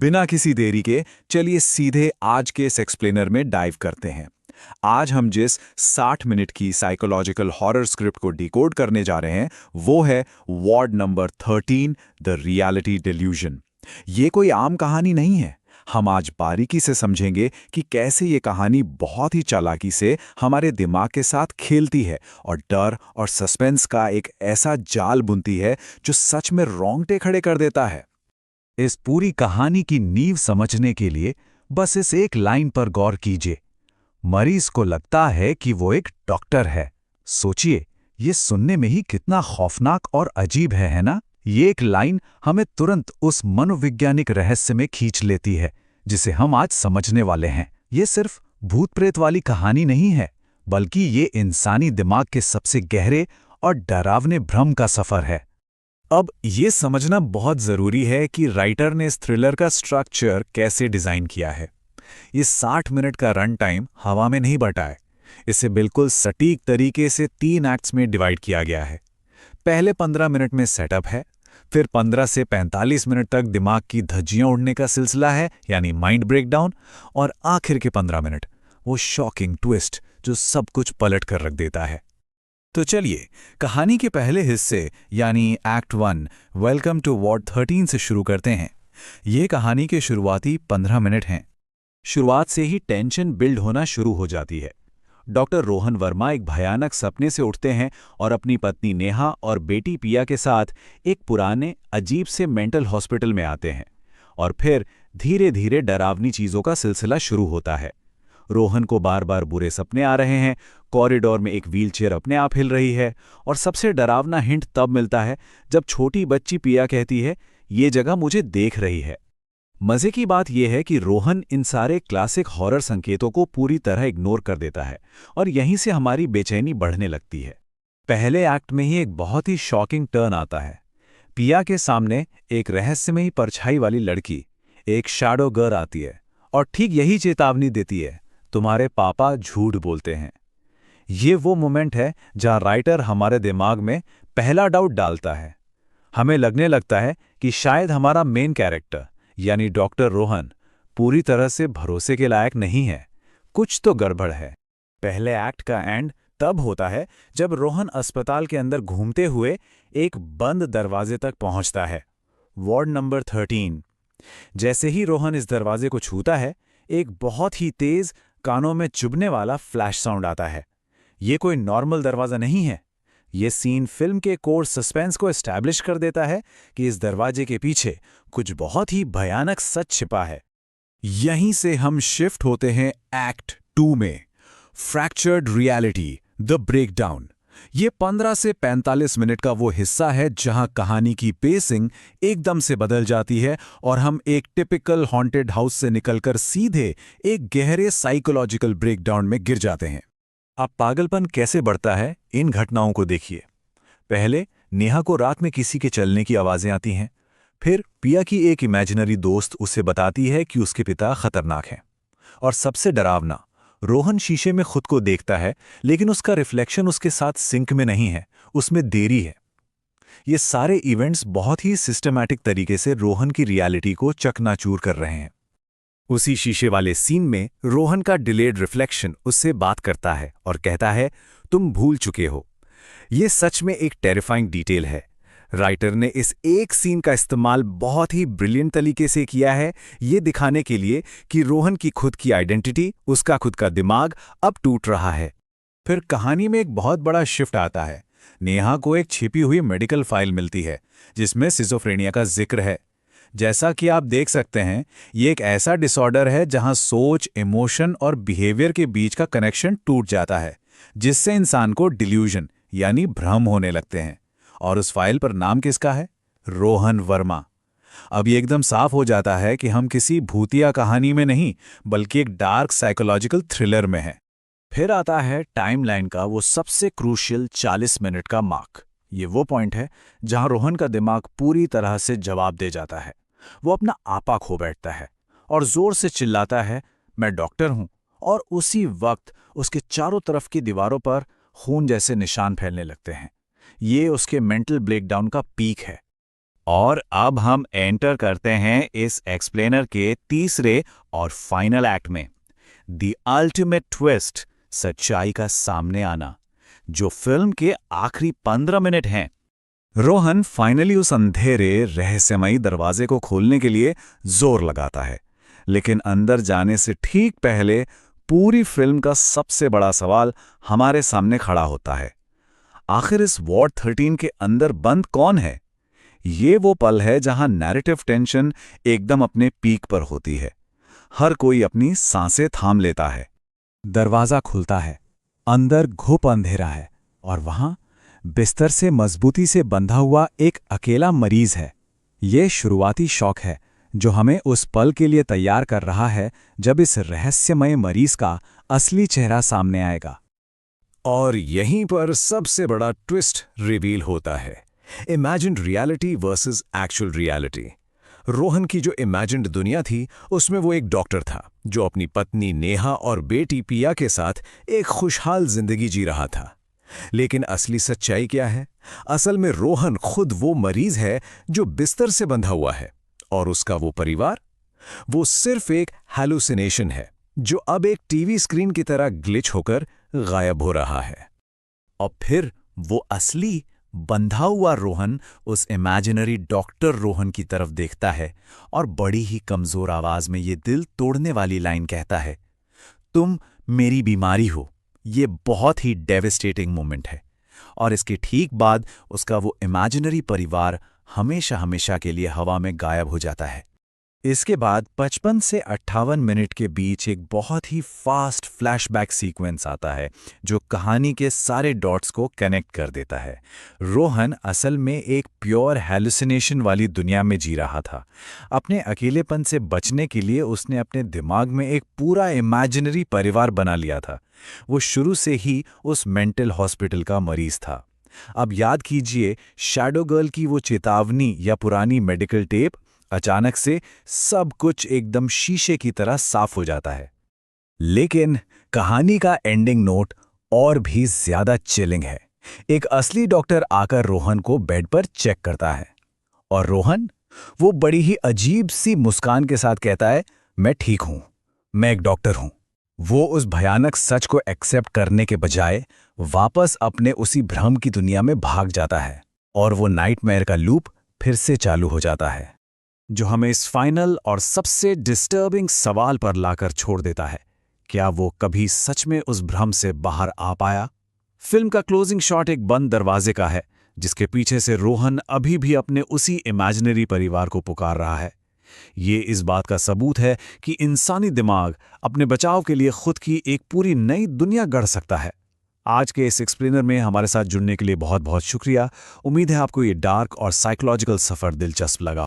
बिना किसी देरी के चलिए सीधे आज के इस एक्सप्लेनर में डाइव करते हैं। आज हम जिस 60 मिनट की साइकोलॉजिकल हॉरर स्क्रिप्ट को डिकोड करने जा रहे हैं वो है ward number 13, the reality delusion. ये कोई आम कहानी नहीं है। हम आज बारीकी से समझेंगे कि कैसे ये कहानी बहुत ही चालाकी से हमारे दिमाग के साथ खेलती है और डर और सस्पेंस का एक ऐसा जाल बुनती है जो सच में रोंगटे खड़े कर देता है। इस पूरी कहानी की नींव समझने के लिए बस इस एक लाइन पर गौर कीजिए। मरीज को लगता है कि वो एक डॉक्टर है। सोचिए, ये सुनने में ही कितना खौफनाक और अजीब है ना? ये एक लाइन हमें तुरंत उस मनोवैज्ञानिक रहस्य में खींच लेती है जिसे हम आज समझने वाले हैं। ये सिर्फ भूत प्रेत वाली कहानी नहीं है, बल्कि ये इंसानी दिमाग के सबसे गहरे और डरावने भ्रम का सफर है। अब ये समझना बहुत ज़रूरी है कि राइटर ने इस थ्रिलर का स्ट्रक्चर कैसे डिज़ाइन किया है। ये 60 मिनट का रन टाइम हवा में नहीं बटा है। इसे बिल्कुल सटीक तरीके से 3 एक्ट्स में डिवाइड किया गया है। पहले 15 मिनट में सेटअप है, फिर 15 से 45 मिनट तक दिमाग की धज्जियां उड़ने का सिलसिला है, यानी माइंड ब्रेकडाउन, और आखिर के 15 मिनट वो शॉकिंग ट्विस्ट जो सब कुछ पलट कर रख देता है। तो चलिए कहानी के पहले हिस्से यानी एक्ट 1 वेलकम टू वार्ड 13 से शुरू करते हैं। ये कहानी के शुरुआती 15 मिनट हैं। शुरुआत से ही टेंशन बिल्ड होना शुरू हो जाती है। डॉक्टर रोहन वर्मा एक भयानक सपने से उठते हैं और अपनी पत्नी नेहा और बेटी पिया के साथ एक पुराने अजीब से मेंटल हॉस्पिटल में आते हैं और फिर धीरे धीरे डरावनी चीज़ों का सिलसिला शुरू होता है। रोहन को बार बार बुरे सपने आ रहे हैं, कॉरिडोर में एक व्हीलचेयर अपने आप हिल रही है और सबसे डरावना हिंट तब मिलता है जब छोटी बच्ची पिया कहती है, ये जगह मुझे देख रही है। मजे की बात यह है कि रोहन इन सारे क्लासिक हॉरर संकेतों को पूरी तरह इग्नोर कर देता है और यहीं से हमारी बेचैनी बढ़ने लगती है। पहले एक्ट में ही एक बहुत ही शॉकिंग टर्न आता है। पिया के सामने एक रहस्यमयी परछाई वाली लड़की, एक शैडो गर्ल आती है और ठीक यही चेतावनी देती है, तुम्हारे पापा झूठ बोलते हैं। ये वो मोमेंट है जहां राइटर हमारे दिमाग में पहला डाउट डालता है। हमें लगने लगता है कि शायद हमारा मेन कैरेक्टर यानी डॉक्टर रोहन पूरी तरह से भरोसे के लायक नहीं है। कुछ तो गड़बड़ है। पहले एक्ट का एंड तब होता है जब रोहन अस्पताल के अंदर घूमते हुए एक बंद दरवाजे तक पहुंचता है, वार्ड नंबर 13। जैसे ही रोहन इस दरवाजे को छूता है, एक बहुत ही तेज कानों में चुभने वाला फ्लैश साउंड आता है। ये कोई नॉर्मल दरवाज़ा नहीं है। ये सीन फिल्म के कोर सस्पेंस को एस्टैब्लिश कर देता है कि इस दरवाजे के पीछे कुछ बहुत ही भयानक सच छिपा है। यहीं से हम शिफ्ट होते हैं एक्ट 2 में, फ्रैक्चर्ड रियलिटी, द ब्रेकडाउन। ये 15 से 45 मिनट का वो हिस्सा है जहां कहानी की पेसिंग एकदम से बदल जाती है और हम एक टिपिकल हॉन्टेड हाउस से निकलकर सीधे एक गहरे साइकोलॉजिकल ब्रेकडाउन में गिर जाते हैं। अब पागलपन कैसे बढ़ता है इन घटनाओं को देखिए। पहले नेहा को रात में किसी के चलने की आवाजें आती हैं। फिर पिया की एक इमेजिनरी दोस्त उसे बताती है कि उसके पिता खतरनाक हैं। और सबसे डरावना, रोहन शीशे में खुद को देखता है, लेकिन उसका रिफ्लेक्शन उसके साथ सिंक में नहीं है, उसमें देरी है। ये सारे इवेंट्स बहुत ही सिस्टमैटिक तरीके से रोहन की रियलिटी को चकनाचूर कर रहे हैं। उसी शीशे वाले सीन में रोहन का डिलेड रिफ्लेक्शन उससे बात करता है और कहता है, तुम भूल चुके हो। ये सच में एक टेरिफाइंग डिटेल है। राइटर ने इस एक सीन का इस्तेमाल बहुत ही ब्रिलियंट तरीके से किया है, ये दिखाने के लिए कि रोहन की खुद की आइडेंटिटी, उसका खुद का दिमाग अब टूट रहा है। फिर कहानी में एक बहुत बड़ा शिफ्ट आता है। नेहा को एक छिपी हुई मेडिकल फाइल मिलती है जिसमें सिजोफ्रेनिया का जिक्र है। जैसा कि आप देख सकते हैं, ये एक ऐसा डिसऑर्डर है जहां सोच, इमोशन और बिहेवियर के बीच का कनेक्शन टूट जाता है, जिससे इंसान को डिल्यूजन यानी भ्रम होने लगते हैं। और उस फाइल पर नाम किसका है? रोहन वर्मा। अब ये एकदम साफ हो जाता है कि हम किसी भूतिया कहानी में नहीं, बल्कि एक डार्क साइकोलॉजिकल थ्रिलर में हैं। फिर आता है टाइमलाइन का वो सबसे क्रूशियल 40 मिनट का मार्क। ये वो पॉइंट है जहां रोहन का दिमाग पूरी तरह से जवाब दे जाता है। वो अपना आपा खो बैठता है और जोर से चिल्लाता है, मैं डॉक्टर हूं। और उसी वक्त उसके चारों तरफ की दीवारों पर खून जैसे निशान फैलने लगते हैं। ये उसके मेंटल ब्रेकडाउन का पीक है। और अब हम एंटर करते हैं इस एक्सप्लेनर के तीसरे और फाइनल एक्ट में, द अल्टीमेट ट्विस्ट, सच्चाई का सामने आना, जो फिल्म के आखिरी 15 मिनट हैं। रोहन फाइनली उस अंधेरे रहस्यमयी दरवाजे को खोलने के लिए जोर लगाता है, लेकिन अंदर जाने से ठीक पहले पूरी फिल्म का सबसे बड़ा सवाल हमारे सामने खड़ा होता है। आखिर इस वार्ड 13 के अंदर बंद कौन है? ये वो पल है जहां नैरेटिव टेंशन एकदम अपने पीक पर होती है। हर कोई अपनी सांसें थाम लेता है। दरवाजा खुलता है, अंदर घुप अंधेरा है और वहां बिस्तर से मजबूती से बंधा हुआ एक अकेला मरीज है। ये शुरुआती शौक है जो हमें उस पल के लिए तैयार कर रहा है जब इस रहस्यमय मरीज का असली चेहरा सामने आएगा। और यहीं पर सबसे बड़ा ट्विस्ट रिवील होता है, imagined reality versus actual reality. Rohan की जो इमेजिन्ड दुनिया थी उसमें वो एक डॉक्टर था जो अपनी पत्नी नेहा और बेटी पिया के साथ एक खुशहाल जिंदगी जी रहा था। लेकिन असली सच्चाई क्या है? असल में रोहन खुद वो मरीज है जो बिस्तर से बंधा हुआ है, और उसका वो परिवार, वो सिर्फ एक हैलुसिनेशन है जो अब एक टीवी स्क्रीन की तरह ग्लिच होकर गायब हो रहा है। और फिर वो असली बंधा हुआ रोहन उस इमेजिनरी डॉक्टर रोहन की तरफ देखता है और बड़ी ही कमजोर आवाज में ये दिल तोड़ने वाली लाइन कहता है, तुम मेरी बीमारी हो। ये बहुत ही डेविस्टेटिंग मोमेंट है। और इसके ठीक बाद उसका वो इमेजिनरी परिवार हमेशा हमेशा के लिए हवा में गायब हो जाता है। इसके बाद 55 से 58 मिनट के बीच एक बहुत ही फास्ट फ्लैशबैक सीक्वेंस आता है जो कहानी के सारे डॉट्स को कनेक्ट कर देता है। रोहन असल में एक प्योर हैलुसिनेशन वाली दुनिया में जी रहा था। अपने अकेलेपन से बचने के लिए उसने अपने दिमाग में एक पूरा इमेजिनरी परिवार बना लिया था। वो शुरू से ही उस मेंटल हॉस्पिटल का मरीज था। अब याद कीजिए, शैडो गर्ल की वो चेतावनी या पुरानी मेडिकल टेप, अचानक से सब कुछ एकदम शीशे की तरह साफ हो जाता है। लेकिन कहानी का एंडिंग नोट और भी ज्यादा चिलिंग है। एक असली डॉक्टर आकर रोहन को बेड पर चेक करता है और रोहन वो बड़ी ही अजीब सी मुस्कान के साथ कहता है, मैं ठीक हूं, मैं एक डॉक्टर हूं। वो उस भयानक सच को एक्सेप्ट करने के बजाय वापस अपने उसी भ्रम की दुनिया में भाग जाता है और वो नाइटमेयर का लूप फिर से चालू हो जाता है, जो हमें इस फाइनल और सबसे डिस्टर्बिंग सवाल पर लाकर छोड़ देता है, क्या वो कभी सच में उस भ्रम से बाहर आ पाया? फिल्म का क्लोजिंग शॉट एक बंद दरवाजे का है जिसके पीछे से रोहन अभी भी अपने उसी इमेजिनरी परिवार को पुकार रहा है। ये इस बात का सबूत है कि इंसानी दिमाग अपने बचाव के लिए खुद की एक पूरी नई दुनिया गढ़ सकता है। आज के इस एक्सप्लेनर में हमारे साथ जुड़ने के लिए बहुत बहुत शुक्रिया। उम्मीद है आपको ये डार्क और साइकोलॉजिकल सफर दिलचस्प लगा।